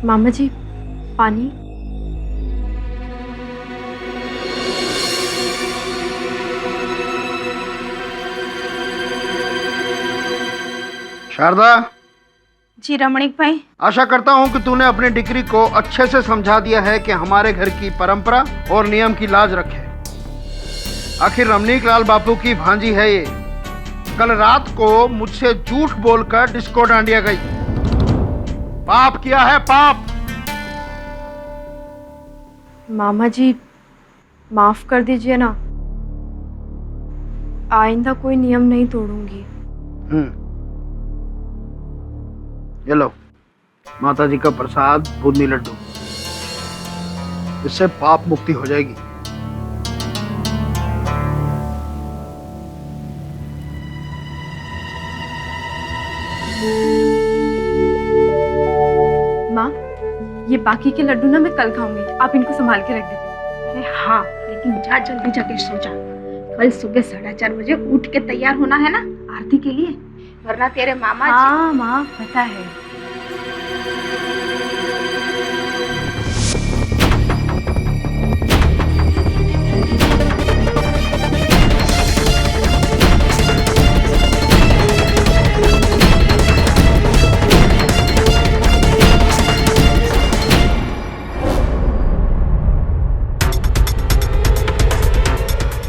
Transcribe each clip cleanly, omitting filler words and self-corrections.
मामा जी, पानी। शारदा। जी रमणीक भाई। आशा करता हूँ कि तूने अपनी डिग्री को अच्छे से समझा दिया है कि हमारे घर की परंपरा और नियम की लाज रखे। आखिर रमणीक लाल बापू की भांजी है ये। कल रात को मुझसे झूठ बोलकर डिस्को डांडिया गई। पाप किया है, पाप। मामा जी, माफ कर दीजिए ना, आइंदा कोई नियम नहीं तोड़ूंगी। ये लो माता जी का प्रसाद, बूंदी लड्डू। इससे पाप मुक्ति हो जाएगी। माँ, ये बाकी के लड्डू ना मैं कल खाऊंगी, आप इनको संभाल के रख दीजिए। अरे हाँ, लेकिन जा जल्दी जाके सो जा। कल सुबह 4:30 बजे उठ के तैयार होना है ना आरती के लिए, वरना तेरे मामा जी। हाँ माँ, पता है।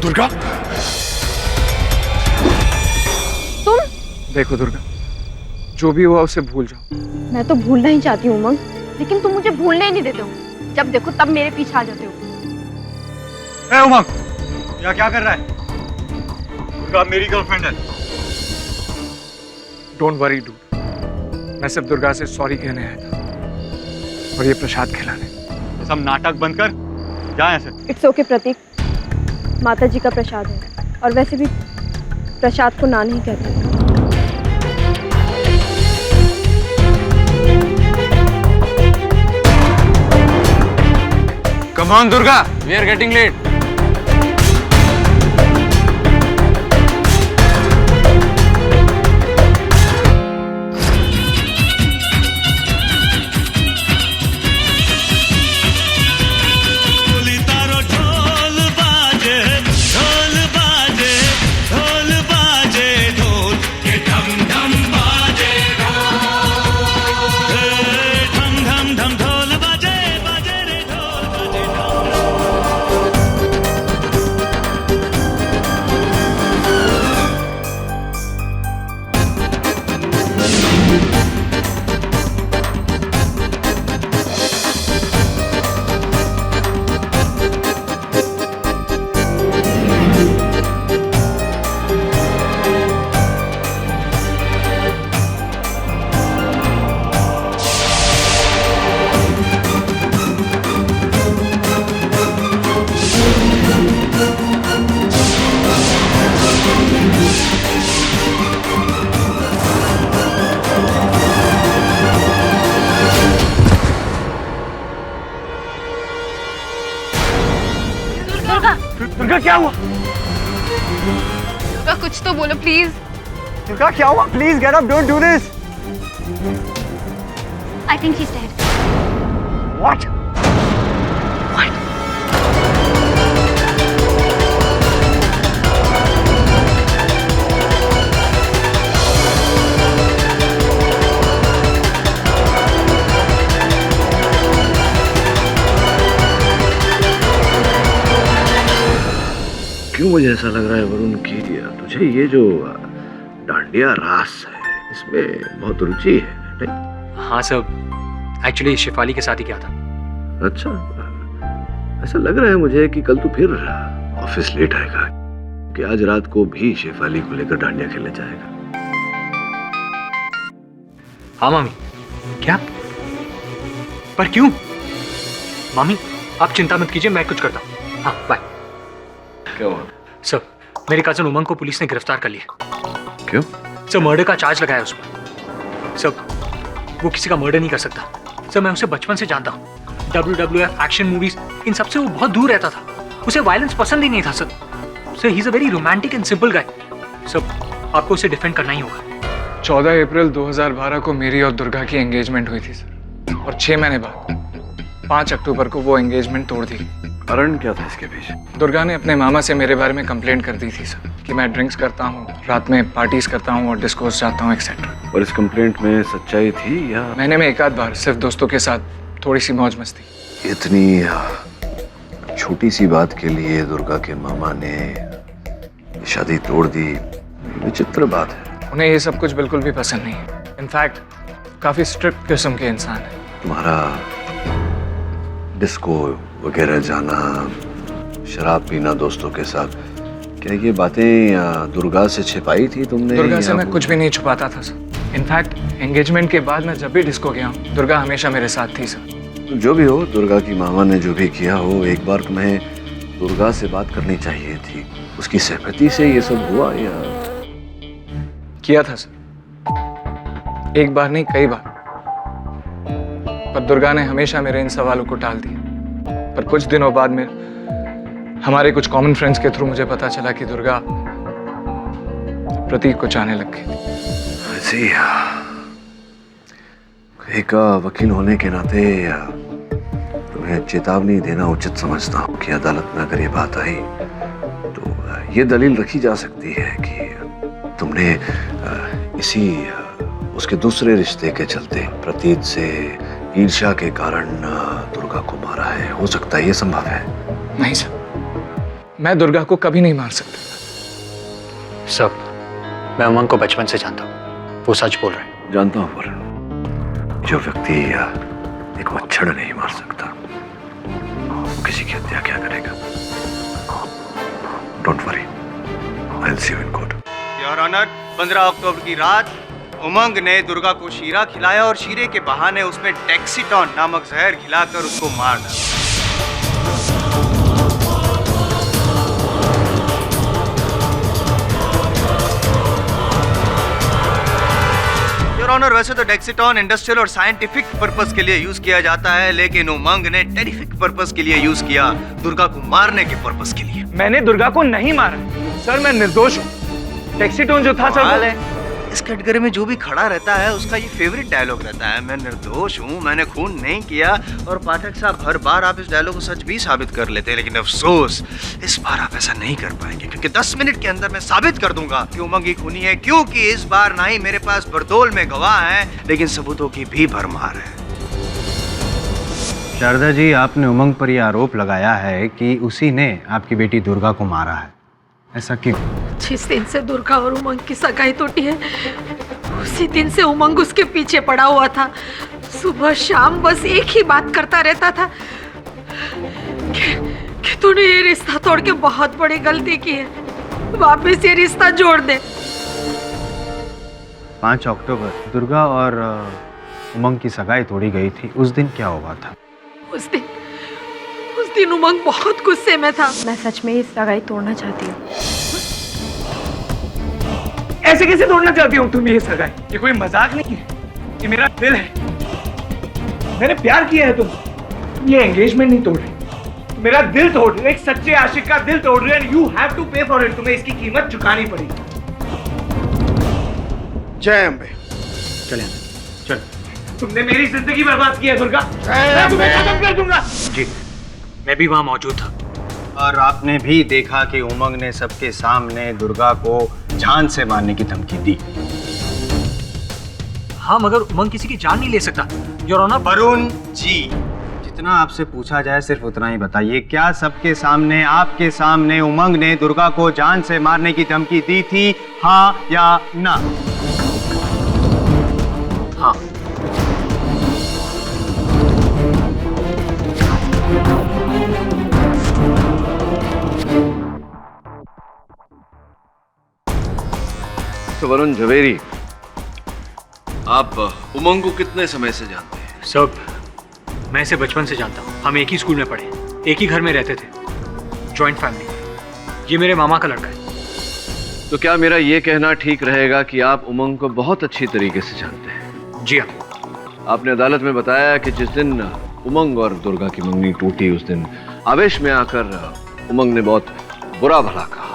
दुर्गा, तुम? देखो दुर्गा, जो भी हुआ उसे भूल जाओ। मैं तो भूलना ही चाहती हूँ उमंग, लेकिन तुम मुझे भूलने ही नहीं देते हो। जब देखो तब मेरे पीछे आ जाते हो। ए उमंग, क्या क्या कर रहा है? दुर्गा मेरी गर्लफ्रेंड है। डोंट वरी डूड, मैं सिर्फ दुर्गा से सॉरी कहने आया था और ये प्रसाद खिलाने। ये सब नाटक बंद कर, जा यहाँ से। इट्स ओके प्रतीक, माता जी का प्रसाद है और वैसे भी प्रसाद को ना नहीं कहते। Come on Durga, we are getting late. Durga क्या हुआ? दुर्गा कुछ तो बोलो प्लीज। दुर्गा क्या हुआ? Please get up, don't do this. I think she is dead. What? क्यों मुझे ऐसा लग रहा है वरुण कि तुझे ये जो डांडिया रास है इसमें बहुत रुचि है, नहीं? हाँ सर, एक्चुअली शेफाली के साथ ही क्या था। अच्छा, ऐसा लग रहा है मुझे कि कल तू फिर ऑफिस लेट आएगा, कि आज रात को भी शेफाली को लेकर डांडिया खेलने जाएगा। हाँ मामी। क्या? पर क्यों? मामी आप चिंता मत कीजिए, मैं कुछ करता हूँ। हाँ बाय। क्या हुआ? सर, मेरे कजन उमंग को पुलिस ने गिरफ्तार कर लिया। क्यों? सर, मर्डर का चार्ज लगाया उस पर। सर, वो किसी का मर्डर नहीं कर सकता। सर, मैं उसे बचपन से जानता हूँ। WWF, एक्शन मूवीज, इन सब से वो बहुत दूर रहता था। उसे वायलेंस पसंद ही नहीं था sir. Sir, he is a very romantic and simple guy. Sir, आपको उसे डिफेंड करना ही होगा। 14 अप्रैल 2012 को मेरी और दुर्गा की एंगेजमेंट हुई थी सर। और 6 महीने बाद 5 अक्टूबर को वो एंगेजमेंट तोड़ दी। कारण क्या था इसके पीछे? दुर्गा ने अपने मामा से मेरे बारे में कंप्लेंट कर दी थी सर कि मैं ड्रिंक्स करता हूँ, रात में पार्टीज करता हूँ और डिस्कोस जाता हूँ एक्सेट्रा। और इस कंप्लेंट में सच्चाई थी या? महीने में एक आध बार सिर्फ दोस्तों के साथ थोड़ी सी मौज मस्ती। इतनी छोटी सी बात के लिए दुर्गा के मामा ने शादी तोड़ दी, विचित्र बात है। उन्हें ये सब कुछ बिल्कुल भी पसंद नहीं है। इनफैक्ट काफी स्ट्रिक्ट किस्म के इंसान है। तुम्हारा डिस्को वगैरह जाना, शराब पीना दोस्तों के साथ, क्या ये बातें दुर्गा से छिपाई थी तुमने? दुर्गा से मैं कुछ भी नहीं छुपाता था सर। इनफैक्ट एंगेजमेंट के बाद मैं जब भी डिस्को गया हूँ, दुर्गा हमेशा मेरे साथ थी सर। जो भी हो, दुर्गा की मामा ने जो भी किया हो, एक बार तुम्हें दुर्गा से बात करनी चाहिए थी। उसकी सहमति से ये सब हुआ या? किया था सर, एक बार नहीं कई बार, पर दुर्गा ने हमेशा मेरे इन सवालों को टाल दिया। पर कुछ दिनों बाद में हमारे कुछ कॉमन फ्रेंड्स के थ्रू मुझे पता चला कि दुर्गा प्रतीक को चाहने लग गई। जी, एक वकील होने के नाते तुम्हें चेतावनी देना उचित समझता हूँ कि अदालत में अगर ये बात आई तो ये दलील रखी जा सकती है कि तुमने इसी उसके दूसरे रिश्ते के चलते प्रतीक से ईर्ष्या के कारण दुर्गा को मारा है। हो सकता है, ये संभव है? नहीं सर, मैं दुर्गा को कभी नहीं मार सकता। सब मैं उमंग को बचपन से जानता हूँ, वो सच बोल रहे हैं। जानता हूँ वरुण, जो व्यक्ति एक मच्छर नहीं मार सकता, वो किसी की हत्या क्या करेगा? Don't worry, I will see you in court. Your honour, 15 October की रात उमंग ने दुर्गा को शीरा खिलाया और शीरे के बहाने उसमें डेक्सीटॉन नामक जहर खिलाकर उसको मार डाला। योर ऑनर, वैसे तो डेक्सीटॉन इंडस्ट्रियल और साइंटिफिक पर्पस के लिए यूज किया जाता है, लेकिन उमंग ने टेरिफिक पर्पस के लिए यूज किया, दुर्गा को मारने के पर्पस के लिए। मैंने दुर्गा को नहीं मारा सर, मैं निर्दोष हूँ। डेक्सीटोन जो था सर, इस कैटेगरी में जो भी खड़ा रहता है उसका ये फेवरेट डायलॉग रहता है, मैं निर्दोष हूँ, मैंने खून नहीं किया। और पाठक साहब, हर बार आप इस डायलॉग को सच भी साबित कर लेते हैं, लेकिन अफसोस इस बार आप ऐसा नहीं कर पाएंगे, क्योंकि 10 मिनट के अंदर मैं साबित कर दूंगा कि उमंग ही खूनी है। क्योंकि इस बार ना ही मेरे पास बरतौल में गवाह है, लेकिन सबूतों की भी भरमार है। शारदा जी, आपने उमंग पर यह आरोप लगाया है कि उसी ने आपकी बेटी दुर्गा को मारा है, ऐसा क्यों? जिस दिन से दुर्गा और उमंग की सगाई टूटी है, उसी दिन से उमंग उसके पीछे पड़ा हुआ था। सुबह शाम बस एक ही बात करता रहता था कि तूने ये रिश्ता तोड़ के बहुत बड़ी गलती की है, वापस ये रिश्ता जोड़ दे। 5 अक्टूबर दुर्गा और उमंग की सगाई तोड़ी गई थी, उस दिन क्या हुआ था? उस दिन उमंग बहुत गुस्से में था। मैं सच में इस सगाई तोड़ना चाहती हूँ। ऐसे कैसे तोड़ना चाहती हूँ तुम ये सगाई? ये कोई मजाक नहीं है, ये मेरा दिल है, मैंने प्यार किया है तुम। ये एंगेजमेंट नहीं तोड़ रही, मेरा दिल तोड़ रही है, एक सच्चे आशिक का दिल तोड़ रही है। यू हैव टू पे फॉर इट, तुम्हें इसकी कीमत चुकानी पड़ेगी। जय अम्बे। चले चल। तुमने मेरी जिंदगी बर्बाद की है दुर्गा, मैं तुम्हें खत्म कर दूंगा। जी, मैं भी वहां मौजूद था। और आपने भी देखा कि उमंग ने सबके सामने दुर्गा को जान से मारने की धमकी दी। हाँ, मगर उमंग किसी की जान नहीं ले सकता योर ऑनर। वरुण जी, जितना आपसे पूछा जाए सिर्फ उतना ही बताइए, क्या सबके सामने, आपके सामने उमंग ने दुर्गा को जान से मारने की धमकी दी थी, हाँ या ना? हाँ। तो वरुण झवेरी, आप उमंग को कितने समय से जानते हैं? सब, मैं इसे बचपन से जानता हूँ। हम एक ही स्कूल में पढ़े, एक ही घर में रहते थे, जॉइंट फैमिली। ये मेरे मामा का लड़का है। तो क्या मेरा ये कहना ठीक रहेगा कि आप उमंग को बहुत अच्छी तरीके से जानते हैं? जी हाँ। आपने अदालत में बताया कि जिस दिन उमंग और दुर्गा की मंगनी टूटी, उस दिन आवेश में आकर उमंग ने बहुत बुरा भला कहा।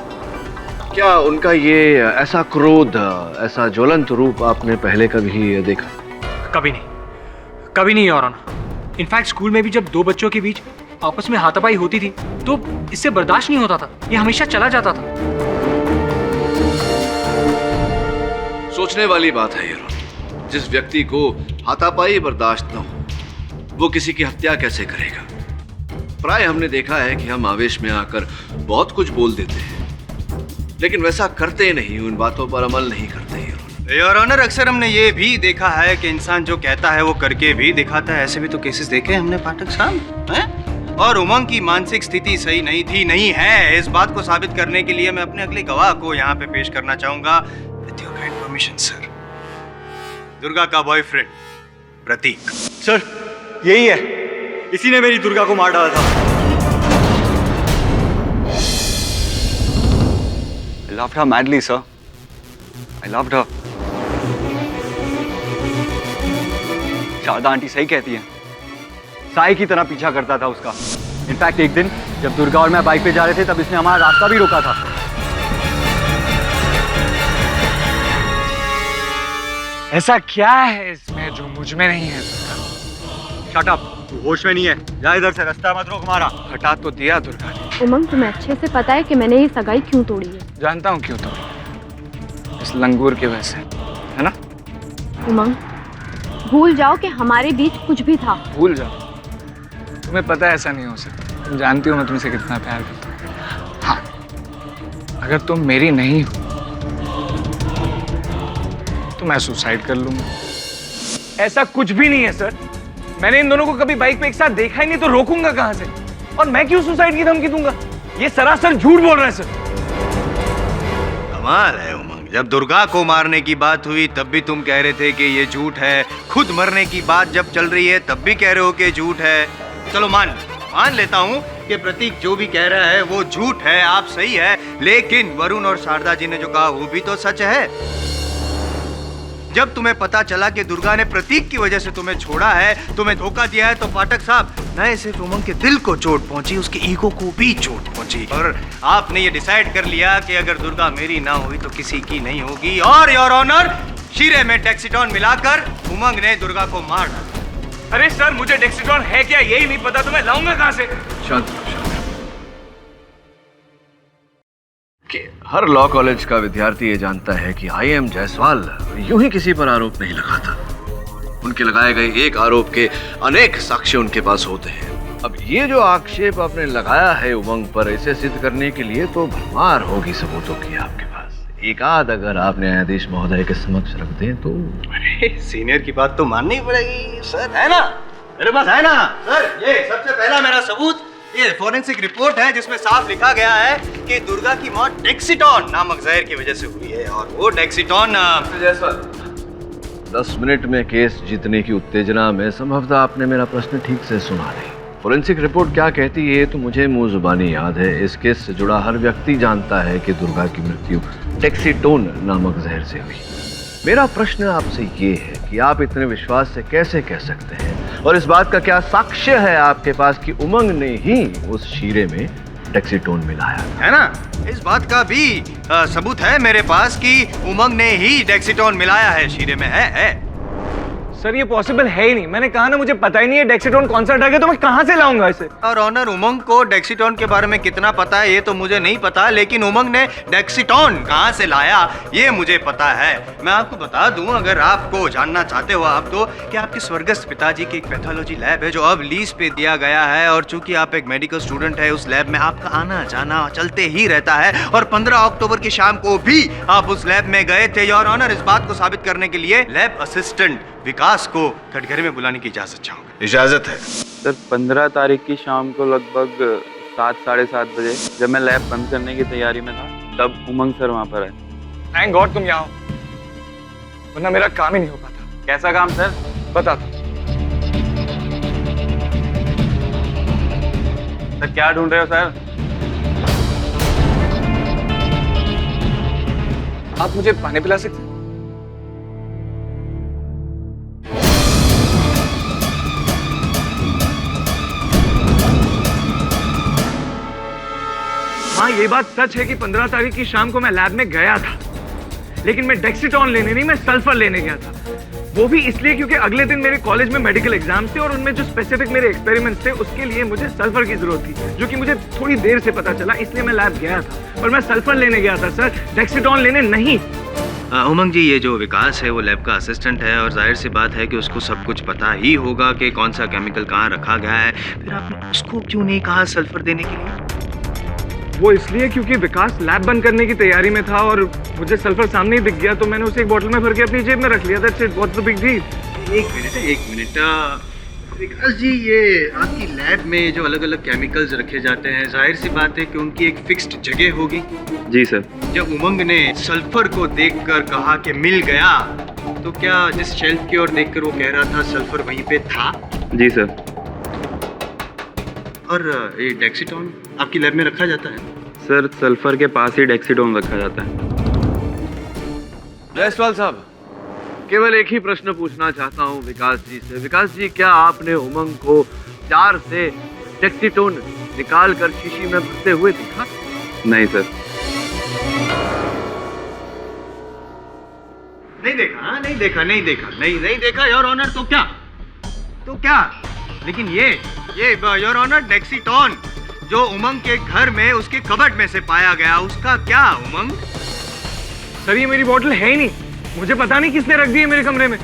क्या उनका ये ऐसा क्रोध, ऐसा ज्वलंत रूप आपने पहले कभी देखा? कभी नहीं, कभी नहीं और इनफैक्ट स्कूल में भी जब दो बच्चों के बीच आपस में हाथापाई होती थी तो इससे बर्दाश्त नहीं होता था, ये हमेशा चला जाता था। सोचने वाली बात है ये। जिस व्यक्ति को हाथापाई बर्दाश्त न हो वो किसी की हत्या कैसे करेगा? प्राय हमने देखा है कि हम आवेश में आकर बहुत कुछ बोल देते हैं लेकिन वैसा करते नहीं, उन बातों पर अमल नहीं करते। योर ऑनर, अक्सर हमने ये भी देखा है कि इंसान जो कहता है वो करके भी दिखाता है। ऐसे भी तो केसेस देखे हमने पाठक साहब, हैं? और उमंग की मानसिक स्थिति सही नहीं थी, नहीं है। इस बात को साबित करने के लिए मैं अपने अगले गवाह को यहाँ पे पेश करना चाहूंगा। With your kind permission sir. Durga का बॉयफ्रेंड प्रतीक। सर यही है, इसी ने मेरी दुर्गा को मार डाला था। I loved her madly, sir. I loved her. Sharda aunty सही कहती है, साई की तरह पीछा करता था उसका। इनफैक्ट एक दिन जब दुर्गा और मैं बाइक पे जा रहे थे तब इसने हमारा रास्ता भी रोका था। ऐसा क्या है इसमें जो मुझ में नहीं है? शट अप, तू होश में नहीं है। जा इधर से, रास्ता मत रोक हमारा। हटा तो दिया दुर्गा ने। उमंग, तुम्हें अच्छे से पता है कि मैंने ये सगाई क्यों तोड़ी है। जानता हूँ क्यों तोड़ी, इस लंगूर की वजह से, है ना? उमंग, भूल जाओ कि हमारे बीच कुछ भी था। भूल जाओ, तुम्हें पता है ऐसा नहीं हो सकता। तुम जानती हो मैं तुमसे कितना प्यार करता हूँ। हाँ, अगर तुम मेरी नहीं हो तो मैं सुसाइड कर लूंगा। ऐसा कुछ भी नहीं है सर, मैंने इन दोनों को कभी बाइक पे एक साथ देखा ही नहीं, तो रोकूंगा कहां से? और मैं क्यों सुसाइड की धमकी दूंगा? ये सरासर झूठ बोल रहे हैं सर। कमाल है उमंग, जब दुर्गा को मारने की बात हुई तब भी तुम कह रहे थे कि ये झूठ है, खुद मरने की बात जब चल रही है तब भी कह रहे हो कि झूठ है। चलो मान लेता हूँ कि प्रतीक जो भी कह रहा है वो झूठ है, आप सही है, लेकिन वरुण और शारदा जी ने जो कहा वो भी तो सच है। जब तुम्हें पता चला कि दुर्गा ने प्रतीक की वजह से तुम्हें छोड़ा है, तुम्हें धोखा दिया है, तो पाठक साहब न सिर्फ उमंग के दिल को चोट पहुंची, उसके ईगो को भी चोट पहुंची। और आपने ये डिसाइड कर लिया कि अगर दुर्गा मेरी ना हुई तो किसी की नहीं होगी। और योर ऑनर, शीरे में डेक्सिटॉन मिलाकर उमंग ने दुर्गा को मार डाला। अरे सर, मुझे डेक्सिटॉन है क्या यही नहीं पता, तो मैं लाऊंगा कहां से? शांत कि हर लॉ कॉलेज का विद्यार्थी ये जानता है कि IM जायसवाल यूं ही किसी पर आरोप नहीं लगाता। उनके लगाए गए एक आरोप के अनेक साक्ष्य उनके पास होते हैं। अब ये जो आक्षेप आपने लगाया है उमंग पर, इसे सिद्ध करने के लिए तो भरमार होगी सबूतों की आपके पास। एक आध अगर आप न्यायाधीश महोदय के समक्ष रख दें तो। अरे सीनियर की बात तो माननी पड़ेगी सर, है ना? मेरे पास है ना सर, ये सबसे पहला मेरा सबूत, ये फोरेंसिक रिपोर्ट है जिसमें साफ लिखा गया है कि दुर्गा की मौत डेक्सिटॉन नामक जहर की वजह से हुई है। और वो डेक्सिटॉन 10 मिनट में केस जीतने की उत्तेजना में संभवतः आपने मेरा प्रश्न ठीक से सुना नहीं। फोरेंसिक रिपोर्ट क्या कहती है तो मुझे मुंह जुबानी याद है। इस केस से जुड़ा हर व्यक्ति जानता है कि दुर्गा की मृत्यु डेक्सिटोन नामक जहर से हुई। मेरा प्रश्न आपसे ये है कि आप इतने विश्वास से कैसे कह सकते हैं, और इस बात का क्या साक्ष्य है आपके पास कि उमंग ने ही उस शीरे में डेक्सिटोन मिलाया, है ना? इस बात का भी सबूत है मेरे पास कि उमंग ने ही डेक्सिटॉन मिलाया है शीरे में। है सर ये पॉसिबल है ही नहीं। मैंने कहा ना मुझे पता ही नहीं है डेक्सिटोन कौन सा ड्रग है, तो मैं कहां से लाऊंगा इसे? और ऑनर, उमंग को डेक्सिटॉन के बारे में कितना पता है ये तो मुझे नहीं पता, लेकिन उमंग ने डेक्सिटॉन कहां से लाया ये मुझे पता है। मैं आपको बता दूं, अगर आपको जानना चाहते हो आप तो, कि आपके स्वर्गस्थ पिताजी की एक पैथोलॉजी लैब है जो अब लीज पे दिया गया है, और चूंकि आप एक मेडिकल स्टूडेंट है उस लैब में आपका आना जाना चलते ही रहता है। और 15 अक्टूबर की शाम को भी आप उस लैब में गए थे। योर ऑनर, इस बात को साबित करने के लिए लैब असिस्टेंट विकास को कटघरे में बुलाने की इजाजत चाहूंगा। इजाजत है सर। 15 तारीख की शाम को लगभग 7 साढ़े 7 बजे जब मैं लैब बंद करने की तैयारी में था तब उमंग सर वहाँ पर आए। थैंक गॉड तुम यहाँ हो, वरना मेरा काम ही नहीं हो पाता। कैसा काम सर? बता दो सर, क्या ढूंढ रहे हो सर? आप मुझे पानी पिला सकते हैं? हाँ, ये बात सच है कि 15 तारीख की शाम को मैं लैब में गया था, लेकिन मैं डेक्सिटॉन लेने नहीं, मैं सल्फर लेने गया था। वो भी इसलिए क्योंकि अगले दिन मेरे कॉलेज में मेडिकल एग्जाम थे और उनमें जो स्पेसिफिक मेरे एक्सपेरिमेंट्स थे उसके लिए मुझे सल्फर की जरूरत थी, जो कि मुझे थोड़ी देर से पता चला, इसलिए मैं लैब गया था। पर मैं सल्फर लेने गया था सर, डेक्सीटोन लेने नहीं। उमंग जी, ये जो विकास है वो लैब का असिस्टेंट है और जाहिर सी बात है कि उसको सब कुछ पता ही होगा कि कौन सा केमिकल कहाँ रखा गया है। फिर आपने उसको क्यों नहीं कहा सल्फर देने के लिए? वो इसलिए क्योंकि विकास लैब बंद करने की तैयारी में था और मुझे सल्फर सामने ही दिख गया, तो मैंने उसे एक बोतल में भर के अपनी जेब में रख लिया। That's it, what's the big deal. एक मिनट विकास जी, ये आपकी लैब में जो अलग अलग केमिकल्स रखे जाते हैं, जाहिर सी बात है कि उनकी एक फिक्स्ड जगह होगी। जी सर। जब उमंग ने सल्फर को देखकर कहा कि मिल गया, तो क्या जिस शेल्फ की ओर देखकर वो कह रहा था सल्फर वहीं पे था? जी सर। और ये डेक्सीटोन आपकी लैब में रखा जाता है? सर, सल्फर के पास ही डेक्सीटोन रखा जाता है। जायसवाल साहब, केवल एक ही प्रश्न पूछना चाहता हूँ विकास जी से। विकास जी, क्या आपने उमंग को जार से डेक्सीटोन निकाल कर शीशी में भरते हुए देखा? नहीं सर। नहीं देखा योर ऑनर। तो क्या लेकिन ये योर ऑनर, डेक्सीटोन जो उमंग के घर में उसके कबर्ड में से पाया गया, उसका क्या उमंग? सर, ये मेरी बोतल है ही नहीं, मुझे पता नहीं किसने रख दी है मेरे कमरे में।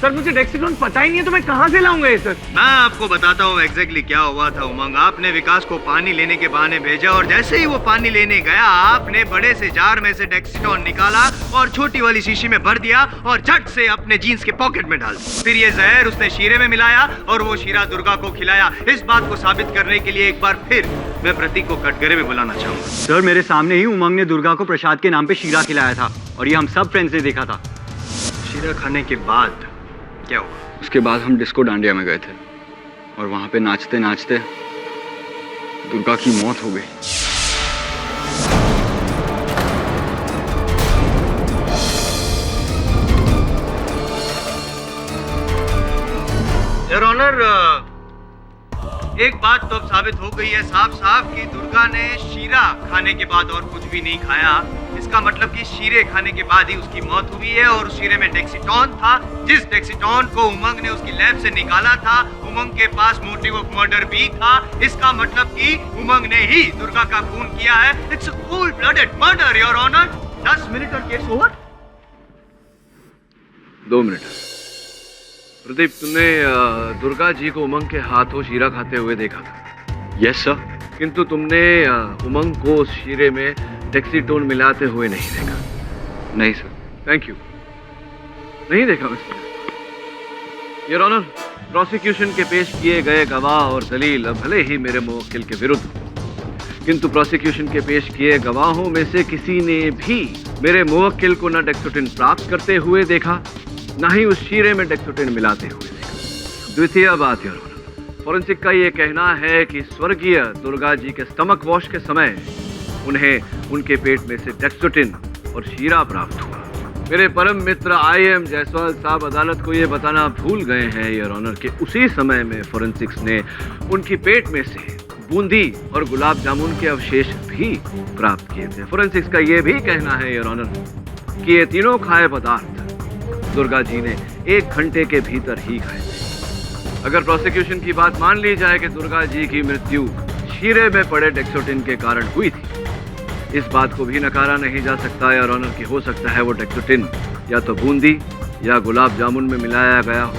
सर, मुझे डेक्सीटोन पता ही नहीं है, तो मैं कहाँ से लाऊंगा ये सर? मैं आपको बताता हूँ एग्जैक्टली क्या हुआ था उमंग। आपने विकास को पानी लेने के बहाने भेजा और जैसे ही वो पानी लेने गया, आपने बड़े से जार में से डेक्सीटोन निकाला और छोटी वाली शीशी में भर दिया और झट से अपने जीन्स के पॉकेट में डाल दिया। फिर ये जहर उसने शीरे में मिलाया और वो शीरा दुर्गा को खिलाया। इस बात को साबित करने के लिए एक बार फिर मैं प्रतीक को कटघरे में बुलाना चाहूंगा। सर, मेरे सामने ही उमंग ने दुर्गा को प्रसाद के नाम पे शीरा खिलाया था और ये हम सब फ्रेंड्स ने देखा था। शीरा खाने के बाद क्या हुआ? उसके बाद हम डिस्को डांडिया में गए थे और वहां पे नाचते नाचते दुर्गा की मौत हो गई। योर ऑनर, एक बात तो अब साबित हो गई है साफ साफ कि दुर्गा ने शीरा खाने के बाद और कुछ भी नहीं खाया। इसका मतलब कि शीरे खाने के बाद ही उसकी मौत हुई है और उस शीरे में डेक्सीटोन था, जिस डेक्सीटोन को उमंग ने उसकी लैब से निकाला था। उमंग के पास मोटिव ऑफ मर्डर भी था। इसका मतलब कि उमंग ने ही दुर्गा का खून किया है। It's a cold blooded murder your honour. 10 minute और केस ओवर। 2 मिनट। प्रदीप, तुमने दुर्गा जी को उमंग के हाथों शीरा खाते हुए देखा था? Yes sir. किंतु तुमने उमंग को उस शीरे में डेक्सीटोन मिलाते हुए नहीं देखा? नहीं सर। Thank you. नहीं देखा मिस्टर। योर ऑनर, प्रोसिक्यूशन के पेश किए गए गवाह और दलील भले ही मेरे मुवक्किल के विरुद्ध हो, किंतु प्रोसिक्यूशन के पेश किए गवाहों में से किसी ने भी मेरे मुवक्किल को न डेक्सीटोन प्राप्त करते हुए देखा, न ही उस शीरे में डेक्सीटोन मिलाते हुए देखा। द्वितीय बात योर ऑनर, फॉरेंसिक का ये कहना है कि स्वर्गीय दुर्गा जी के स्टमक वॉश के समय उन्हें उनके पेट में से डेक्सीटोन और शीरा प्राप्त हुआ। मेरे परम मित्र IM जायसवाल साहब अदालत को ये बताना भूल गए हैं योर ऑनर कि उसी समय में फॉरेंसिक्स ने उनकी पेट में से बूंदी और गुलाब जामुन के अवशेष भी प्राप्त किए थे। फॉरेंसिक्स का ये भी कहना है योर ऑनर कि ये तीनों खाए पदार्थ दुर्गा जी ने 1 घंटे के भीतर ही खाए थे। अगर प्रोसिक्यूशन की बात मान ली जाए कि दुर्गा जी की मृत्यु शीरे में पड़े डेक्सीटोन के कारण हुई थी, इस बात को भी नकारा नहीं जा सकता योर ऑनर कि हो सकता है वो डेक्सीटोन या तो बूंदी या गुलाब जामुन में मिलाया गया हो।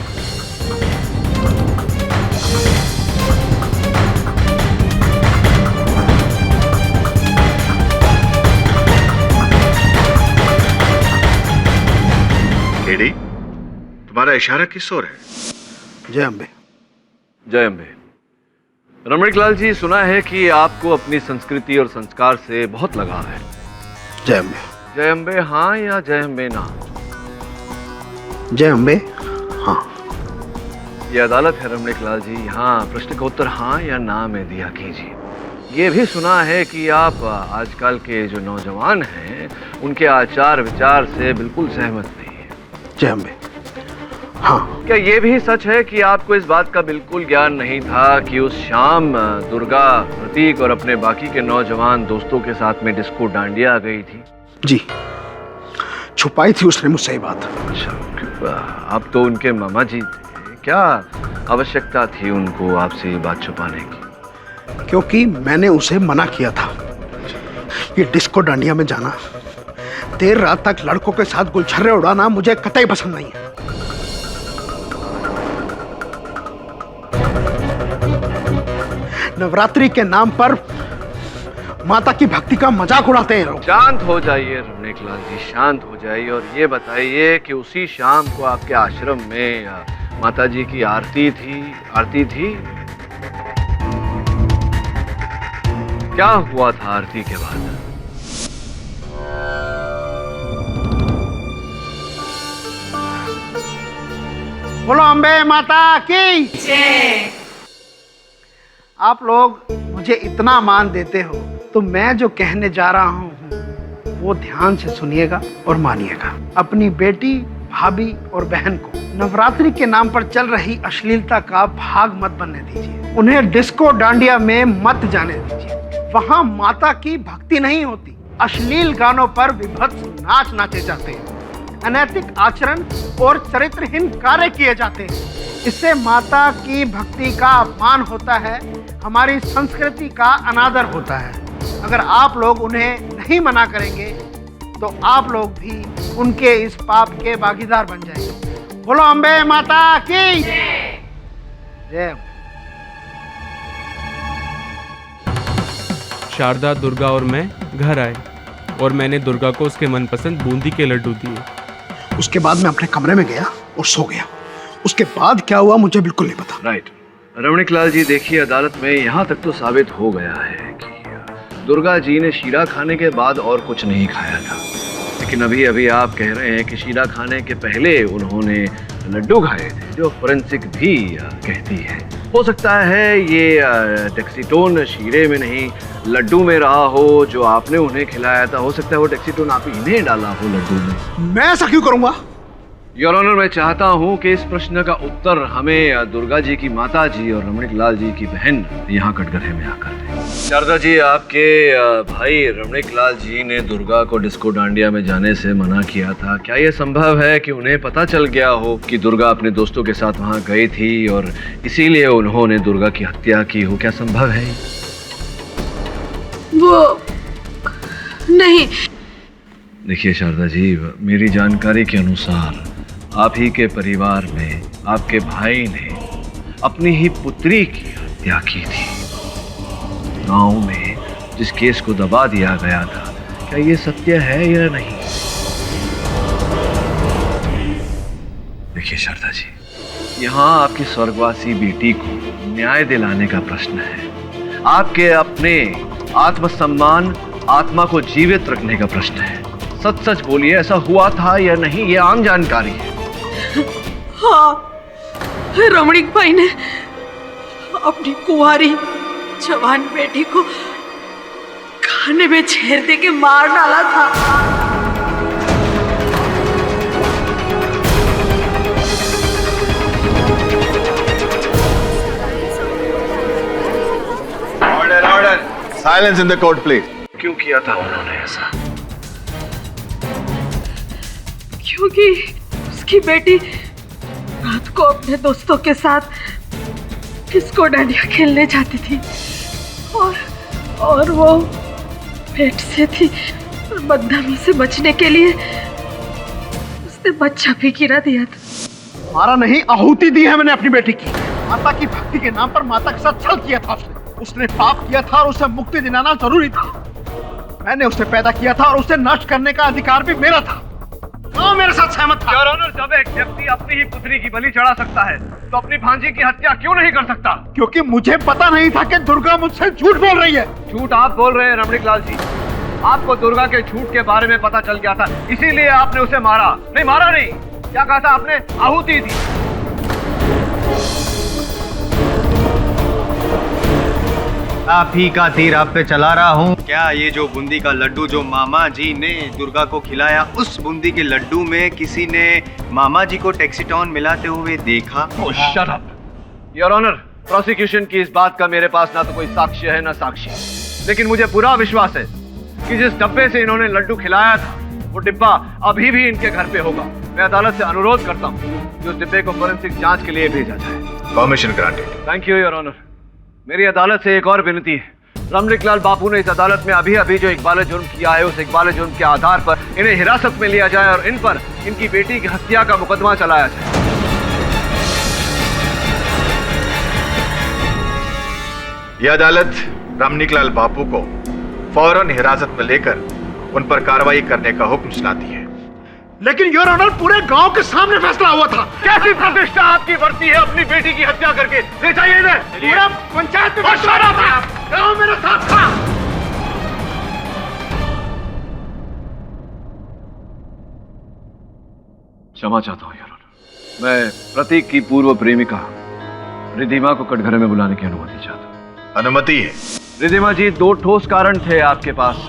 केडी, तुम्हारा इशारा किस ओर है? जय अम्बे। जय अम्बे। रमणीक लाल जी, सुना है कि आपको अपनी संस्कृति और संस्कार से बहुत लगाव है। जय अम्बे। जय अम्बे हाँ या जय अम्बे ना? जय अम्बे हाँ। ये अदालत है रमणीक लाल जी, यहाँ प्रश्न का उत्तर हाँ या ना में दिया कीजिए। ये भी सुना है कि आप आजकल के जो नौजवान हैं उनके आचार विचार से बिल्कुल सहमत नहीं है। जय अम्बे हाँ। क्या ये भी सच है कि आपको इस बात का बिल्कुल ज्ञान नहीं था कि उस शाम दुर्गा, प्रतीक और अपने बाकी के नौजवान दोस्तों के साथ में डिस्को डांडिया गई थी? जी, छुपाई थी उसने मुझसे ये बात। अच्छा, आप तो उनके मामा जी थे, क्या आवश्यकता थी उनको आपसे ये बात छुपाने की? क्योंकि मैंने उसे मना किया था। ये डिस्को डांडिया में जाना, देर रात तक लड़कों के साथ गुलछर्रे उड़ाना मुझे कतई पसंद नहीं है। नवरात्रि के नाम पर माता की भक्ति का मजाक उड़ाते हैं लोग। शांत हो जाइए रमणीक लाल जी, शांत हो जाइए और ये बताइए कि उसी शाम को आपके आश्रम में माता जी की आरती थी? क्या हुआ था आरती के बाद? बोलो अम्बे माता की जय। आप लोग मुझे इतना मान देते हो तो मैं जो कहने जा रहा हूँ वो ध्यान से सुनिएगा और मानिएगा। अपनी बेटी, भाभी और बहन को नवरात्रि के नाम पर चल रही अश्लीलता का भाग मत बनने दीजिए। उन्हें डिस्को डांडिया में मत जाने दीजिए। वहाँ माता की भक्ति नहीं होती, अश्लील गानों पर विभत्स नाच नाचे जाते हैं, अनैतिक आचरण और चरित्रहीन कार्य किए जाते हैं। इससे माता की भक्ति का अपमान होता है, हमारी संस्कृति का अनादर होता है। अगर आप लोग उन्हें नहीं मना करेंगे तो आप लोग भी उनके इस पाप के भागीदार बन जाएंगे। बोलो अम्बे माता की जय। शारदा, दुर्गा और मैं घर आए और मैंने दुर्गा को उसके मनपसंद बूंदी के लड्डू दिए। उसके बाद मैं अपने कमरे में गया और सो गया। उसके बाद क्या हुआ मुझे बिल्कुल नहीं पता। राइट रमणीक लाल जी, देखिए अदालत में यहाँ तक तो साबित हो गया है कि दुर्गा जी ने शीरा खाने के बाद और कुछ नहीं खाया था, लेकिन अभी अभी आप कह रहे हैं कि शीरा खाने के पहले उन्होंने लड्डू खाए थे, जो फोरेंसिक भी कहती है। हो सकता है ये टैक्सीटोन शीरे में नहीं लड्डू में रहा हो जो आपने उन्हें खिलाया था। हो सकता है वो टैक्सीटोन आप इन्हें डाला हो लड्डू में। मैं ऐसा क्यों करूंगा? योर ऑनर, मैं चाहता हूं कि इस प्रश्न का उत्तर हमें दुर्गा जी की माता जी और रमणीक लाल जी की बहन यहाँ कटघरे में आकर दें। शारदा जी, आपके भाई रमणीक लाल जी ने दुर्गा को डिस्को डांडिया में जाने से मना किया था। क्या यह संभव है कि उन्हें पता चल गया हो कि दुर्गा अपने दोस्तों के साथ वहाँ गई थी और इसीलिए उन्होंने दुर्गा की हत्या की हो? क्या संभव है? वो नहीं। देखिए शारदा जी, मेरी जानकारी के अनुसार आप ही के परिवार में आपके भाई ने अपनी ही पुत्री की हत्या की थी। गांव में जिस केस को दबा दिया गया था, क्या ये सत्य है या नहीं? देखिए शारदा जी, यहाँ आपकी स्वर्गवासी बेटी को न्याय दिलाने का प्रश्न है। आपके अपने आत्मसम्मान, आत्मा को जीवित रखने का प्रश्न है। सच सच बोलिए, ऐसा हुआ था या नहीं? ये आम जानकारी है। हाँ, रमणीक भाई ने अपनी कुंवारी जवान बेटी को खाने में छेड़ दे के मार डाला था। Order order, silence in the court please. क्यों किया था उन्होंने ऐसा? क्योंकि उसकी बेटी रात को अपने दोस्तों के साथ डिस्को डांडिया खेलने जाती थी और वो पेट से थी और बदनामी से बचने के लिए उसने बच्चा भी गिरा दिया था। मारा नहीं, आहुति दी है मैंने अपनी बेटी की। माता की भक्ति के नाम पर माता के साथ छल किया था उसने पाप किया था और उसे मुक्ति दिलाना जरूरी था। मैंने उसे पैदा किया था और उसे नष्ट करने का अधिकार भी मेरा था। हाँ, मेरे साथ सहमत था। योर ऑनर, जब एक व्यक्ति अपनी ही पुत्री की बलि चढ़ा सकता है तो अपनी भांजी की हत्या क्यों नहीं कर सकता? क्योंकि मुझे पता नहीं था कि दुर्गा मुझसे झूठ बोल रही है। झूठ आप बोल रहे हैं रमणीक लाल जी। आपको दुर्गा के झूठ के बारे में पता चल गया था, इसीलिए आपने उसे मारा। नहीं, मारा नहीं, क्या कहा था आपने? आहुति दी। आप ही का तीर आप पे चला रहा हूँ। क्या ये जो बूंदी का लड्डू जो मामा जी ने दुर्गा को खिलाया, उस बूंदी के लड्डू में किसी ने मामा जी को टैक्सीटोन मिलाते हुए देखा? Shut up your honour, prosecution की इस बात का मेरे पास ना तो कोई साक्ष्य है ना साक्षी, लेकिन मुझे पूरा विश्वास है कि जिस डब्बे से इन्होंने लड्डू खिलाया था वो डिब्बा अभी भी इनके घर पे होगा। मैं अदालत से अनुरोध करता हूँ कि उस डिब्बे को फोरेंसिक जांच के लिए भेजा जाए। Permission granted. Thank you your honour. मेरी अदालत से एक और विनती है। रमणीक-लाल बापू ने इस अदालत में अभी अभी जो इकबाल जुर्म किया है, उस इकबाल जुर्म के आधार पर इन्हें हिरासत में लिया जाए और इन पर इनकी बेटी की हत्या का मुकदमा चलाया जाए। यह अदालत रमणीक-लाल बापू को फौरन हिरासत में लेकर उन पर कार्रवाई करने का हुक्म सुनाती है। लेकिन योर ऑनर, पूरे गांव के सामने फैसला हुआ था। कैसी प्रतिष्ठा आपकी बढ़ती है अपनी बेटी की हत्या करके? ले जाइए इन्हें। पूरा पंचायत में मशवरा था, गांव मेरे साथ था। क्षमा चाहता हूँ योर ऑनर। मैं प्रतीक की पूर्व प्रेमिका रिधिमा को कटघरे में बुलाने की अनुमति चाहता हूँ। अनुमति है। रिधिमा जी, 2 ठोस कारण थे आपके पास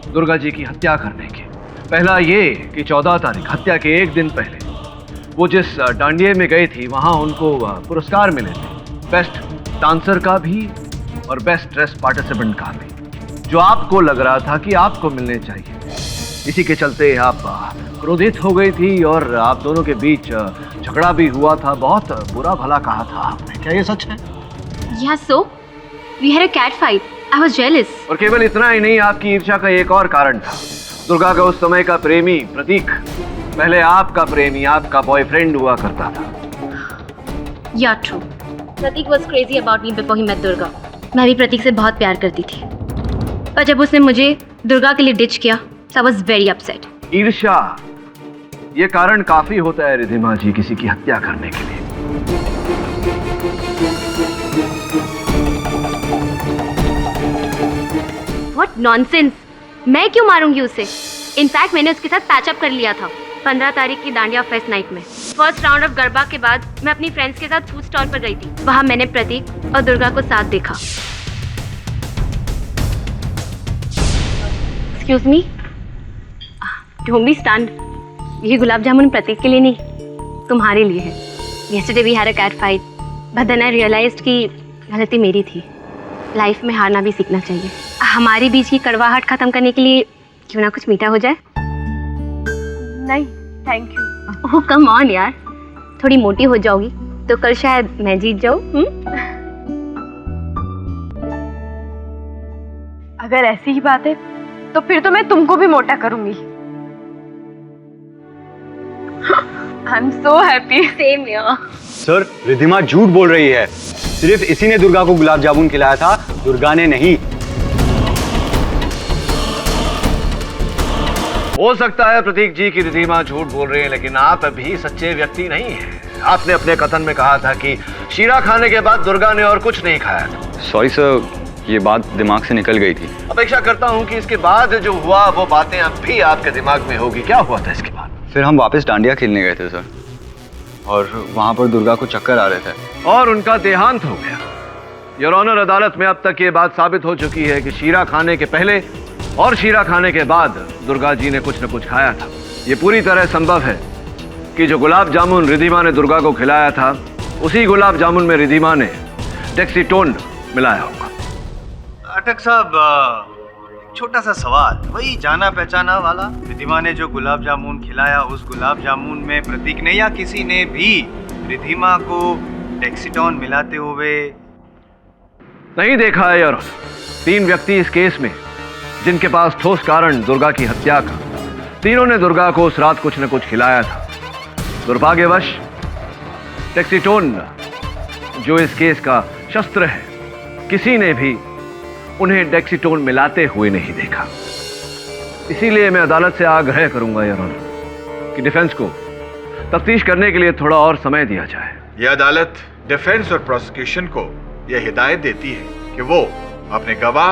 दुर्गा जी की हत्या करने के। पहला ये कि 14 तारीख, हत्या के 1 दिन पहले, वो जिस डांडिये में गई थी वहां उनको पुरस्कार मिले थे, बेस्ट डांसर का भी और बेस्ट ड्रेस पार्टिसिपेंट का भी, जो आपको लग रहा था कि आपको मिलने चाहिए। इसी के चलते आप क्रोधित हो गई थी और आप दोनों के बीच झगड़ा भी हुआ था। बहुत बुरा भला कहा था आपने। क्या ये सच है? Yeah, so we had a cat fight. I was jealous. और केवल इतना ही नहीं, आपकी ईर्ष्या का एक और कारण था। दुर्गा का उस समय का प्रेमी प्रतीक पहले आपका प्रेमी, आपका बॉयफ्रेंड हुआ करता था। Yeah, true. Prateek was crazy about me before he met Durga. मैं भी प्रतीक से बहुत प्यार करती थी, पर जब उसने मुझे दुर्गा के लिए डिच किया, so I was very upset. ईर्ष्या ये कारण काफी होता है रिधिमा जी किसी की हत्या करने के लिए। What nonsense! मैं क्यों मारूंगी उसे? इनफैक्ट मैंने उसके साथ पैचअप कर लिया था 15 तारीख की दांडिया फेस्ट नाइट में। फर्स्ट राउंड ऑफ गरबा के बाद मैं अपनी फ्रेंड्स के साथ फूड स्टॉल पर गई थी। वहां मैंने प्रतीक और दुर्गा को साथ देखा। Excuse me, don't be stunned. ये गुलाब जामुन प्रतीक के लिए नहीं, तुम्हारे लिए है। Yesterday we had a cat fight, but then I realised कि गलती मेरी थी। लाइफ में हारना भी सीखना चाहिए। हमारे बीच की कड़वाहट खत्म करने के लिए क्यों ना कुछ मीठा हो जाए? नहीं, thank you. Oh come on यार, थोड़ी मोटी हो जाओगी तो कल शायद मैं जीत जाऊं। अगर ऐसी ही बात है तो फिर तो मैं तुमको भी मोटा करूंगी। I am so happy. Same यार। सर, रिधिमा झूठ बोल रही है। सिर्फ इसी ने दुर्गा को गुलाब जामुन खिलाया था, दुर्गा ने नहीं। हो सकता है प्रतीक जी की रिधिमा झूठ बोल रही है, लेकिन आप अभी सच्चे व्यक्ति नहीं हैं। आपने अपने कथन में कहा था कि शीरा खाने के बाद दुर्गा ने और कुछ नहीं खाया था। सॉरी सर, ये बात दिमाग से निकल गई थी। अपेक्षा करता हूं कि इसके बाद जो हुआ वो बातें अब भी आपके दिमाग में होगी। क्या हुआ था इसके बाद? फिर हम वापस डांडिया खेलने गए थे सर, और वहां पर दुर्गा को चक्कर आ रहे थे और उनका देहांत हो गया। योर ऑनर, अदालत में अब तक ये बात साबित हो चुकी है कि शीरा खाने के पहले और शीरा खाने के बाद दुर्गा जी ने कुछ न कुछ खाया था। ये पूरी तरह संभव है कि जो गुलाब जामुन रिधिमा ने दुर्गा को खिलाया था, उसी गुलाब जामुन में रिधिमा ने डेक्सीटोन मिलाया होगा। पाठक साहब, छोटा सा सवाल, वही जाना पहचाना वाला रिधिमा ने जो गुलाब जामुन खिलाया, उस गुलाब जामुन में प्रतीक ने या किसी ने भी रिधिमा को डेक्सीटोन मिलाते हुए नहीं देखा है यार। 3 व्यक्ति इस केस में जिनके पास ठोस कारण दुर्गा की हत्या का, तीनों ने दुर्गा को उस रात कुछ न कुछ खिलाया था। दुर्भाग्यवश डेक्सीटोन जो इस केस का शस्त्र है, किसी ने भी उन्हें डेक्सीटोन मिलाते हुए नहीं देखा। इसीलिए मैं अदालत से आग्रह करूंगा योर ऑनर कि डिफेंस को तफ्तीश करने के लिए थोड़ा और समय दिया जाए। यह अदालत डिफेंस और प्रोसिक्यूशन को यह हिदायत देती है कि वो अपने गवाह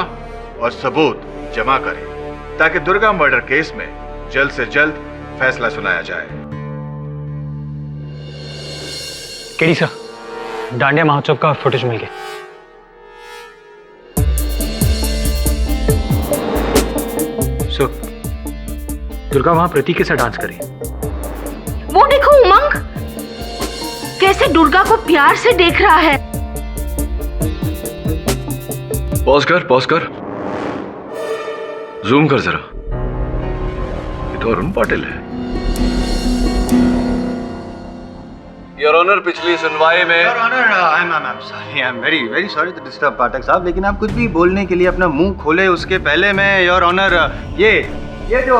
और सबूत जमा करें ताकि दुर्गा मर्डर केस में जल्द से जल्द फैसला सुनाया जाए। केडी सर, डांडिया महोत्सव का फुटेज मिल गया। सर, दुर्गा वहां प्रतीक के साथ डांस करी। वो देखो उमंग, कैसे दुर्गा को प्यार से देख रहा है। पॉज कर, जूम कर जरा। ये तो अरुण पाटिल है। योर ऑनर, पिछली सुनवाई में your honour, I am very sorry to disturb Pathak साहब, लेकिन आप कुछ भी बोलने के लिए अपना मुंह खोले उसके पहले मैं योर ऑनर, ये जो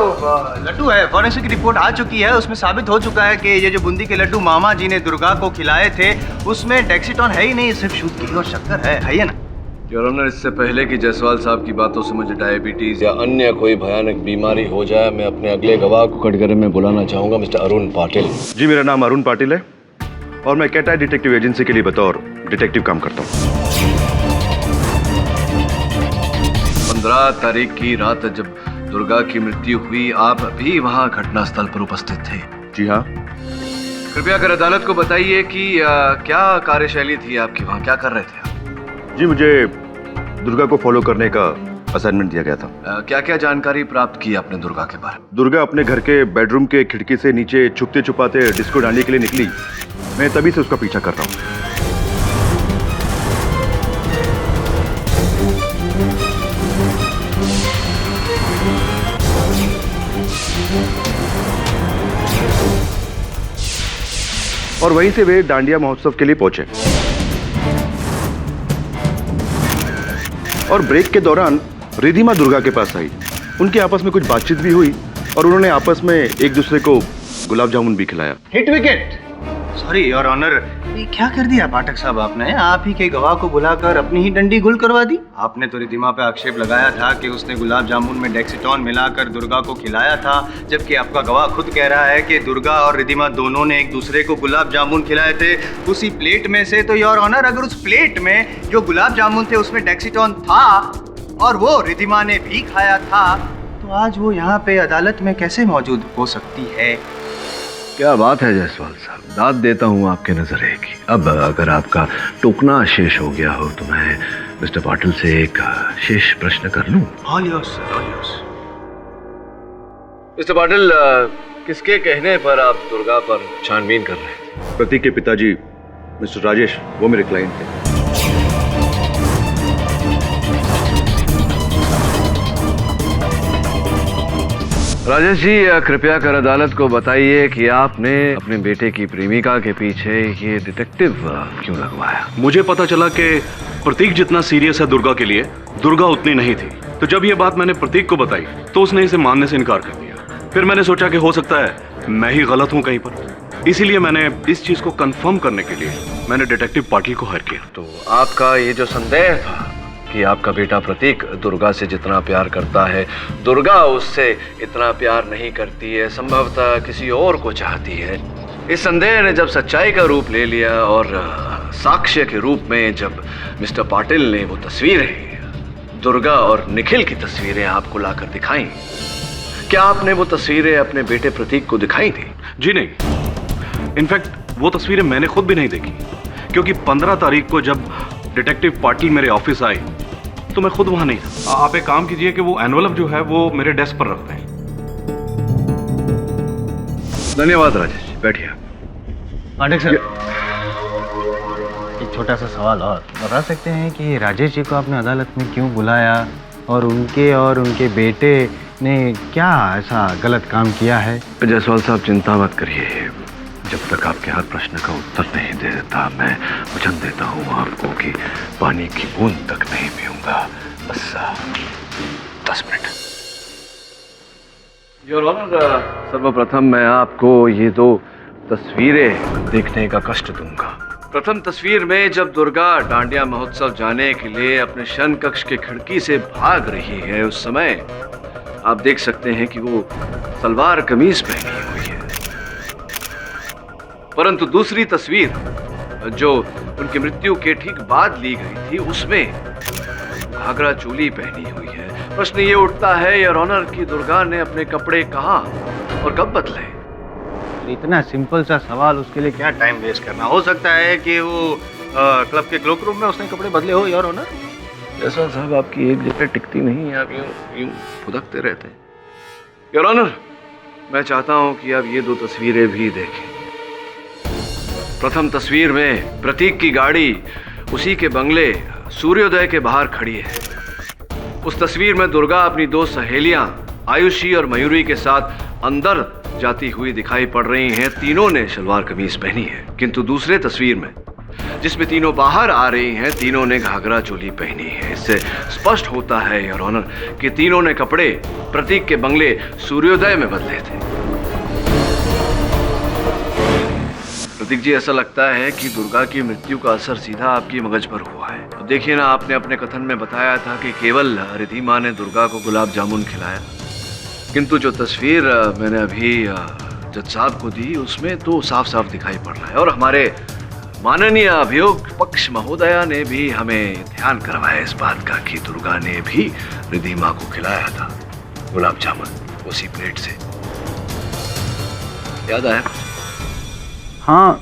लड्डू है, फॉरेंसिक रिपोर्ट आ चुकी है, उसमें साबित हो चुका है कि ये जो बूंदी के लड्डू मामा जी ने दुर्गा को खिलाए थे उसमें डेक्सीटॉन है ही नहीं, सिर्फ शुद्ध घी और शक्कर है ना? योर ऑनर, इससे पहले कि जायसवाल साहब की बातों से मुझे डायबिटीज या अन्य कोई भयानक बीमारी हो जाए, मैं अपने अगले गवाह को कटघरे में बुलाना चाहूंगा, मिस्टर अरुण पाटिल। जी, मेरा नाम अरुण पाटिल है और मैं कैटाई डिटेक्टिव एजेंसी के लिए बतौर डिटेक्टिव काम करता हूँ। 15 तारीख की रात जब दुर्गा की मृत्यु हुई, आप भी वहां घटनास्थल पर उपस्थित थे? जी हाँ। कृपया कर अदालत को बताइए कि क्या कार्यशैली थी आपकी, वहां क्या कर रहे थे आप? जी, मुझे दुर्गा को फॉलो करने का असाइनमेंट दिया गया था। क्या क्या जानकारी प्राप्त की आपने दुर्गा के बारे में? दुर्गा अपने घर के बेडरूम के खिड़की से नीचे छुपते छुपाते डिस्को डालने के लिए निकली। मैं तभी से उसका पीछा कर रहा हूँ। और वहीं से वे डांडिया महोत्सव के लिए पहुंचे और ब्रेक के दौरान रिधिमा दुर्गा के पास आई। उनकी आपस में कुछ बातचीत भी हुई और उन्होंने आपस में एक दूसरे को गुलाब जामुन भी खिलाया। Hit wicket. Sorry your honour, ये क्या कर दिया पाठक साहब आपने? आप ही के गवाह को बुलाकर अपनी ही डंडी गुल करवा दी। आपने तो रिधिमा पे आक्षेप लगाया था कि उसने गुलाब जामुन में डेक्सीटॉन मिलाकर दुर्गा को खिलाया था, जबकि आपका गवाह खुद कह रहा है कि दुर्गा और रिधिमा दोनों ने एक दूसरे को गुलाब जामुन खिलाए थे उसी प्लेट में से। तो योर ऑनर, अगर उस प्लेट में जो गुलाब जामुन थे उसमें डेक्सीटॉन था और वो रिधिमा ने भी खाया था, तो आज वो यहाँ पे अदालत में कैसे मौजूद हो सकती है? क्या बात है जायसवाल साहब, दाद देता हूँ आपके नजरे की। अब अगर आपका टोकना शेष हो गया हो तो मैं मिस्टर पाटिल से एक शेष प्रश्न कर लूं? All yours sir, all yours. Mister Patil, किसके कहने पर आप दुर्गा पर छानबीन कर रहे थे? प्रतीक के पिताजी मिस्टर राजेश, वो मेरे क्लाइंट थे। राजेश जी, कृपया कर अदालत को बताइए कि आपने अपने बेटे की प्रेमिका के पीछे ये डिटेक्टिव क्यों लगवाया? मुझे पता चला कि प्रतीक जितना सीरियस है दुर्गा के लिए, दुर्गा उतनी नहीं थी। तो जब ये बात मैंने प्रतीक को बताई तो उसने इसे मानने से इनकार कर दिया। फिर मैंने सोचा कि हो सकता है मैं ही गलत हूँ कहीं पर, इसीलिए मैंने इस चीज को कंफर्म करने के लिए मैंने डिटेक्टिव पाटिल को हायर किया। तो आपका ये जो संदेह था कि आपका बेटा प्रतीक दुर्गा से जितना प्यार करता है, दुर्गा उससे इतना प्यार नहीं करती है, संभवतः किसी और को चाहती है, इस संदेह ने जब सच्चाई का रूप ले लिया और साक्ष्य के रूप में जब मिस्टर पाटिल ने वो तस्वीरें, दुर्गा और निखिल की तस्वीरें आपको लाकर दिखाई, क्या आपने वो तस्वीरें अपने बेटे प्रतीक को दिखाई थी? जी नहीं, इनफैक्ट वो तस्वीरें मैंने खुद भी नहीं देखी, क्योंकि 15 तारीख को जब डिटेक्टिव पाटिल मेरे ऑफिस आए तो मैं खुद वहां नहीं था। आप एक काम कीजिए कि वो एनवलप जो है वो मेरे डेस्क पर रखते हैं। धन्यवाद राजेश, बैठिए। पाठक सर, एक छोटा सा सवाल और बता सकते हैं कि राजेश जी को आपने अदालत में क्यों बुलाया और उनके बेटे ने क्या ऐसा गलत काम किया है? जायसवाल साहब, चिंता मत करिए, जब तक आपके हर प्रश्न का उत्तर नहीं दे देता मैं वचन देता हूँ आपको कि पानी की बूंद तक नहीं पीऊंगा। बस 10 मिनट। योर ऑनर, सर्वप्रथम मैं आपको ये 2 तस्वीरें देखने का कष्ट दूंगा। प्रथम तस्वीर में जब दुर्गा डांडिया महोत्सव जाने के लिए अपने शयन कक्ष के खिड़की से भाग रही है, उस समय आप देख सकते हैं कि वो सलवार कमीज पहनी हुई है। परंतु दूसरी तस्वीर जो उनकी मृत्यु के ठीक बाद ली गई थी, उसमें घाघरा चोली पहनी हुई है। प्रश्न ये उठता है योर ऑनर कि दुर्गा ने अपने कपड़े कहाँ और कब बदले? इतना सिंपल सा सवाल, उसके लिए क्या टाइम वेस्ट करना? हो सकता है कि वो क्लब के क्लोक रूम में उसने कपड़े बदले हो योर ऑनर। जायसवाल साहब, आपकी एक जगह टिकती नहीं है, आप यूं फुदकते रहते हैं। योर ऑनर, मैं चाहता हूं कि आप ये 2 तस्वीरें भी देखें। प्रथम तस्वीर में प्रतीक की गाड़ी उसी के बंगले सूर्योदय के बाहर खड़ी है। उस तस्वीर में दुर्गा अपनी 2 सहेलियां आयुषी और मयूरी के साथ अंदर जाती हुई दिखाई पड़ रही हैं। तीनों ने सलवार कमीज पहनी है, किंतु दूसरे तस्वीर में जिसमें तीनों बाहर आ रही हैं, तीनों ने घाघरा चोली पहनी है। इससे स्पष्ट होता है योर ऑनर कि तीनों ने कपड़े प्रतीक के बंगले सूर्योदय में बदले थे। प्रतीक जी, ऐसा लगता है कि दुर्गा की मृत्यु का असर सीधा आपकी मगज पर हुआ है। अब देखिए ना, आपने अपने कथन में बताया था कि केवल रिधिमा ने दुर्गा को गुलाब जामुन खिलाया, किंतु जो तस्वीर मैंने अभी जज साहब को दी उसमें तो साफ साफ दिखाई पड़ रहा है। और हमारे माननीय अभियोग पक्ष महोदया ने भी हमें ध्यान करवाया इस बात का कि दुर्गा ने भी रिधिमा को खिलाया था गुलाब जामुन उसी प्लेट से। याद आया? हाँ,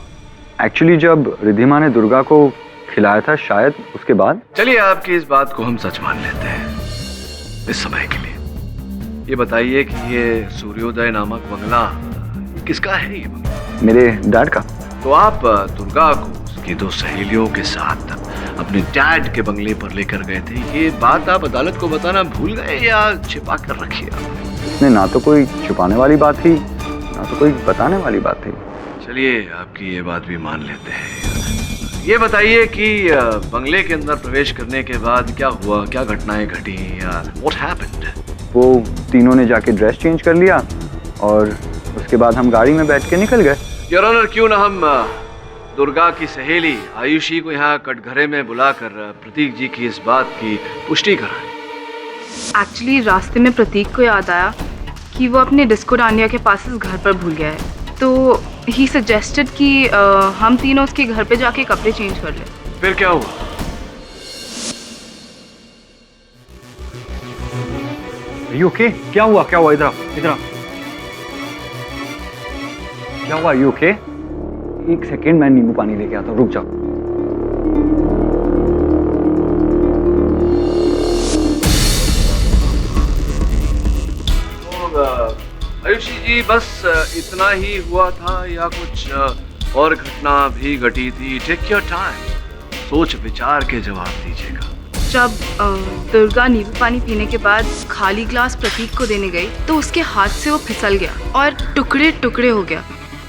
एक्चुअली जब रिधिमा ने दुर्गा को खिलाया था, शायद उसके बाद। चलिए, आपकी इस बात को हम सच मान लेते हैं इस समय के लिए। ये बताइए कि ये सूर्योदय नामक बंगला किसका है? ये बंगला मेरे डैड का। तो आप दुर्गा को उसकी दो सहेलियों के साथ अपने डैड के बंगले पर लेकर गए थे। ये बात आप अदालत को बताना भूल गए या छिपा कर रखी आपने? इसमें ना तो कोई छुपाने वाली बात थी, ना तो कोई बताने वाली बात थी। चलिए, आपकी ये बात भी मान लेते हैं। ये बताइए कि बंगले के अंदर प्रवेश करने के बाद क्या हुआ, क्या घटनाएं घटी या व्हाट हैपेंड? वो तीनों ने जाके ड्रेस चेंज कर लिया और उसके बाद हम गाड़ी में बैठ के निकल गए। योर ऑनर, क्यों ना हम दुर्गा की सहेली आयुषी को यहाँ कटघरे में बुलाकर प्रतीक जी की इस बात की पुष्टि कराएं। एक्चुअली रास्ते में प्रतीक को याद आया कि वो अपने डिस्को डांडिया के पास इस घर पर भूल गया है, तो ही सजेस्टेड कि हम तीनों उसके घर पे जाके कपड़े चेंज कर लें। फिर क्या हुआ? You okay? क्या हुआ? क्या हुआ? इधर इधर क्या हुआ? You okay? एक सेकेंड, मैं नींबू पानी लेके आता हूँ, रुक जाओ। आयुषी जी, बस इतना ही हुआ था या कुछ और घटना भी घटी थी? टेक योर टाइम, सोच विचार के जवाब दीजिएगा। जब दुर्गा नींबू पानी पीने के बाद खाली ग्लास प्रतीक को देने गई तो उसके हाथ से वो फिसल गया और टुकड़े टुकड़े हो गया।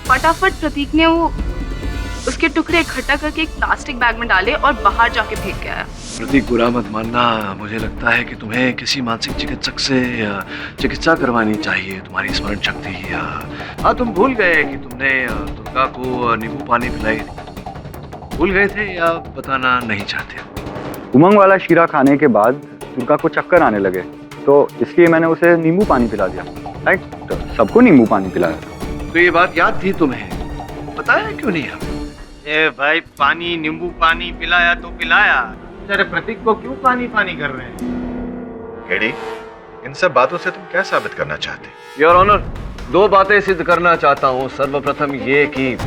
फटाफट प्रतीक ने वो उसके टुकड़े इकट्ठा करके एक प्लास्टिक बैग में डाले और बाहर जाके फेंक के आया। प्रतीक, बुरा मत मानना, मुझे लगता है कि तुम्हें किसी मानसिक चिकित्सक से चिकित्सा करवानी चाहिए। तुम्हारी स्मरण शक्ति, हाँ, तुम भूल गए कि तुमने दुर्गा को नींबू पानी पिलाई थी। भूल गए थे या बताना नहीं चाहते? उमंग वाला शीरा खाने के बाद दुर्गा को चक्कर आने लगे, तो इसलिए मैंने उसे नींबू पानी पिला दिया। राइट, तो सबको नींबू पानी पिलाया। तो ये बात याद थी तुम्हें, बताया क्यों नहीं हमें? ए भाई, पानी नींबू पानी पिलाया तो पिलाया, अरे प्रतीक को क्यों पानी पानी कर रहे हैं? हेडी, इन सब बातों से तुम क्या साबित करना चाहते? योर ऑनर, दो बातें सिद्ध करना चाहता हूँ। सर्वप्रथम ये कि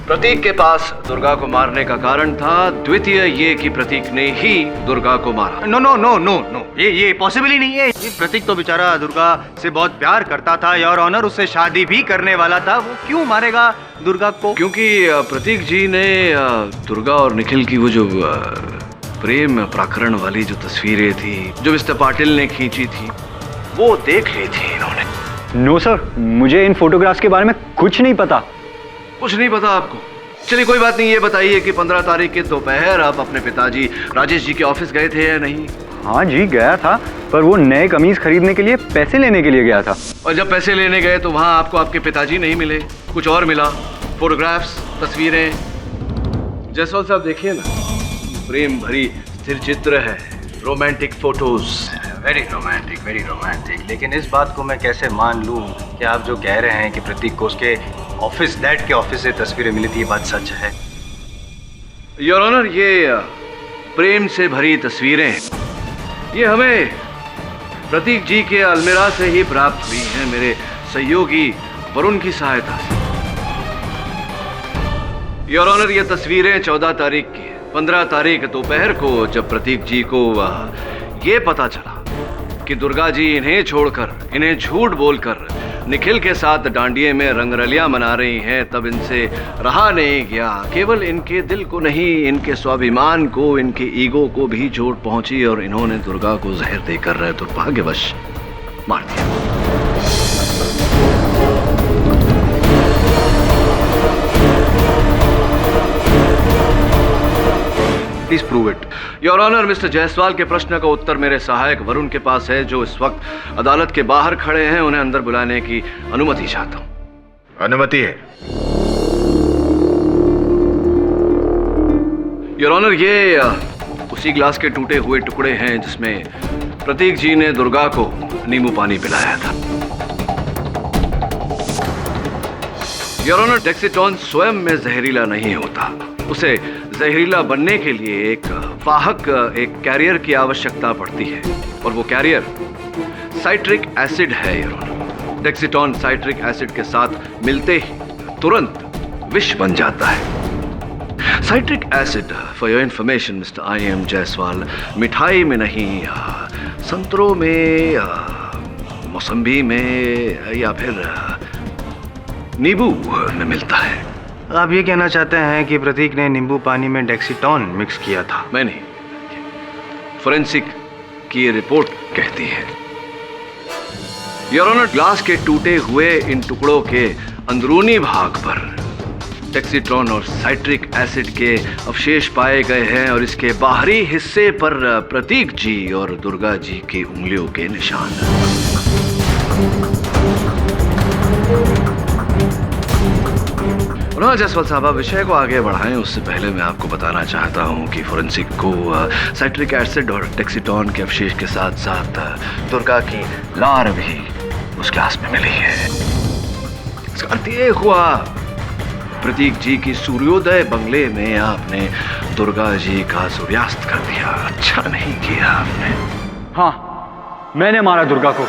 प्रतीक के पास दुर्गा को मारने का कारण था। द्वितीय ये कि प्रतीक ने ही दुर्गा को मारा। No no no no no, ये पॉसिबल ही नहीं है। ये प्रतीक तो बेचारा दुर्गा से बहुत प्यार करता था, योर ऑनर, उससे शादी भी करने वाला था। वो क्यों मारेगा दुर्गा को? क्योंकि प्रतीक जी ने दुर्गा और निखिल की वो जो प्रेम प्राकरण वाली जो तस्वीरें थी जो मिस्टर पाटिल ने खींची थी, वो देख ली थी इन्होंने। नो सर, मुझे इन फोटोग्राफ्स के बारे में कुछ नहीं पता। कुछ नहीं पता आपको? चलिए, कोई बात नहीं। ये बताइए कि 15 तारीख के दोपहर आप अपने पिताजी राजेश जी के ऑफिस गए थे या नहीं? हाँ जी, गया था, पर वो नए कमीज खरीदने के लिए पैसे लेने के लिए गया था। और जब पैसे लेने गए तो वहाँ आपको आपके पिताजी नहीं मिले, कुछ और मिला? फोटोग्राफ्स, तस्वीरें। जयसवाल साहब, देखिए ना, प्रेम भरी स्थिर चित्र है, romantic photos. Very romantic, very romantic. लेकिन इस बात को मैं कैसे मान लूं कि आप जो कह रहे हैं कि प्रतीक को उसके ऑफिस, डैड के ऑफिस से तस्वीरें मिली थी, ये बात सच है? योर ऑनर, ये प्रेम से भरी तस्वीरें ये हमें प्रतीक जी के अलमीरा से ही प्राप्त हुई हैं, मेरे सहयोगी वरुण की सहायता से। योर ऑनर, ये तस्वीरें 14 तारीख की है। 15 तारीख दोपहर को जब प्रतीक जी को ये पता चला कि दुर्गा जी इन्हें छोड़कर, इन्हें झूठ बोलकर निखिल के साथ डांडिये में रंगरलियां मना रही हैं, तब इनसे रहा नहीं गया। केवल इनके दिल को नहीं, इनके स्वाभिमान को, इनके ईगो को भी चोट पहुंची और इन्होंने दुर्गा को जहर देकर दुर्भाग्यवश मार दिया। Please prove it. Your honour, mister Jaiswal के प्रश्न का उत्तर मेरे सहायक वरुण के पास है, जो इस वक्त अदालत के बाहर खड़े हैं। उन्हें अंदर बुलाने की अनुमति चाहता हूँ। अनुमति है। योर ऑनर, ये उसी ग्लास के टूटे हुए टुकड़े हैं जिसमें प्रतीक जी ने दुर्गा को नींबू पानी पिलाया था। योर ऑनर, डेक्सिटॉन स्वयं में जहरीला नहीं होता। उसे जहरीला बनने के लिए एक वाहक, एक कैरियर की आवश्यकता पड़ती है, और वो कैरियर साइट्रिक एसिड है। योर ऑनर, डेक्सिटॉन साइट्रिक एसिड के साथ मिलते ही तुरंत विष बन जाता है। Citric acid, for your information mister I.M. Jaiswal, मिठाई में नहीं, संतरों में, मौसम्बी में या फिर नींबू में मिलता है। आप ये कहना चाहते हैं कि प्रतीक ने नींबू पानी में डेक्सिटॉन मिक्स किया था? मैं नहीं, फोरेंसिक की ये रिपोर्ट कहती है। योर ऑनर, ग्लास के टूटे हुए इन टुकड़ों के अंदरूनी भाग पर डेक्सिट्रॉन और साइट्रिक एसिड के अवशेष पाए गए हैं, और इसके बाहरी हिस्से पर प्रतीक जी और दुर्गा जी की उंगलियों के निशान। जायसवाल साहब, विषय को आगे बढ़ाएं उससे पहले मैं आपको बताना चाहता हूं कि फोरेंसिक को साइट्रिक एसिड और डेक्सिटॉन के अवशेष के साथ साथ दुर्गा की लार भी उस ग्लास में मिली है। इसका अर्थ ये हुआ, प्रतीक जी की सूर्योदय बंगले में आपने दुर्गा जी का सूर्यास्त कर दिया। अच्छा नहीं किया आपने। हाँ, मैंने मारा दुर्गा को।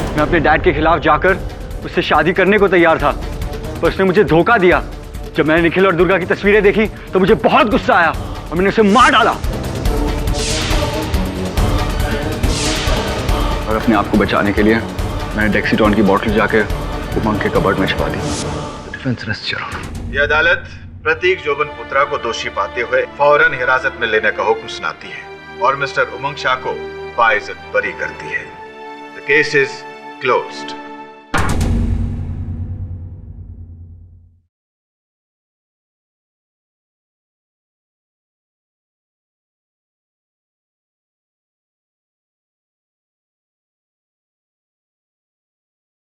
मैं अपने डैड के खिलाफ जाकर उससे शादी करने को तैयार था, पर उसने मुझे धोखा दिया। जब मैंने निखिल और दुर्गा की तस्वीरें देखी तो मुझे बहुत गुस्सा आया और मैंने उसे मार डाला। और अपने आप को बचाने के लिए मैंने डेक्सिटॉन की बोतल जाकर उमंग के कबर्ड में छुपा दी। यह अदालत प्रतीक जोबन पुत्रा को दोषी पाते हुए फौरन हिरासत में लेने का हुक्म सुनाती है और मिस्टर उमंग शाह को बाइज्जत बरी करती है। The case is closed.